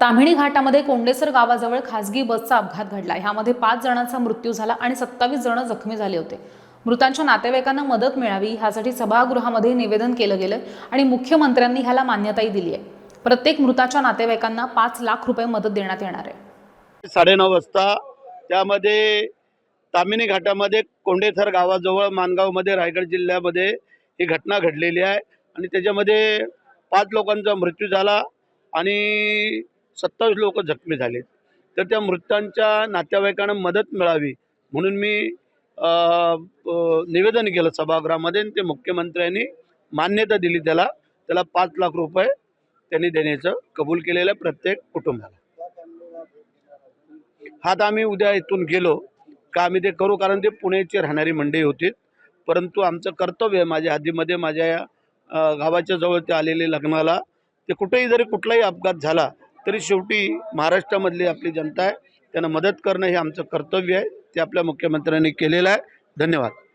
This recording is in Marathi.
ताम्हिणी घाटामध्ये कोंडेसर गावाजवळ खासगी बसचा अपघात घडला। ह्यामध्ये 5 जणांचा मृत्यू झाला आणि 27 जण जखमी झाले होते। मृतांच्या नातेवाईकांना मदत मिळावी ह्यासाठी सभागृहामध्ये निवेदन केलं गेलं आणि मुख्यमंत्र्यांनी ह्याला मान्यताही दिली आहे। प्रत्येक मृताच्या नातेवाईकांना 5 लाख रुपये मदत देण्यात येणार आहे। 9:30 वाजता त्यामध्ये ताम्हिणी घाटामध्ये कोंडेसर गावाजवळ माणगावमध्ये रायगड जिल्ह्यामध्ये ही घटना घडलेली आहे आणि त्याच्यामध्ये 5 लोकांचा मृत्यू झाला आणि 27 लोक जखमी झाले। तर त्या मृतांच्या नातेवाईकांना मदत मिळावी म्हणून मी निवेदन केलं सभागृहामध्ये आणि ते मुख्यमंत्र्यांनी मान्यता दिली। त्याला 5 लाख रुपये त्यांनी देण्याचं कबूल केलेलं आहे प्रत्येक कुटुंबाला। हा तर आम्ही उद्या इथून गेलो का आम्ही ते करू, कारण ते पुण्याची राहणारी मंडळी होती, परंतु आमचं कर्तव्य आहे माझ्या हद्दीमध्ये माझ्या गावाच्या जवळ ते आलेले लग्नाला, ते कुठेही जरी कुठलाही अपघात झाला तरी शेवटी महाराष्ट्रामधली आपली जनता आहे, त्यांना मदत करणं हे आमचं कर्तव्य आहे। ते आपल्या मुख्यमंत्र्यांनी केलेलं आहे। धन्यवाद।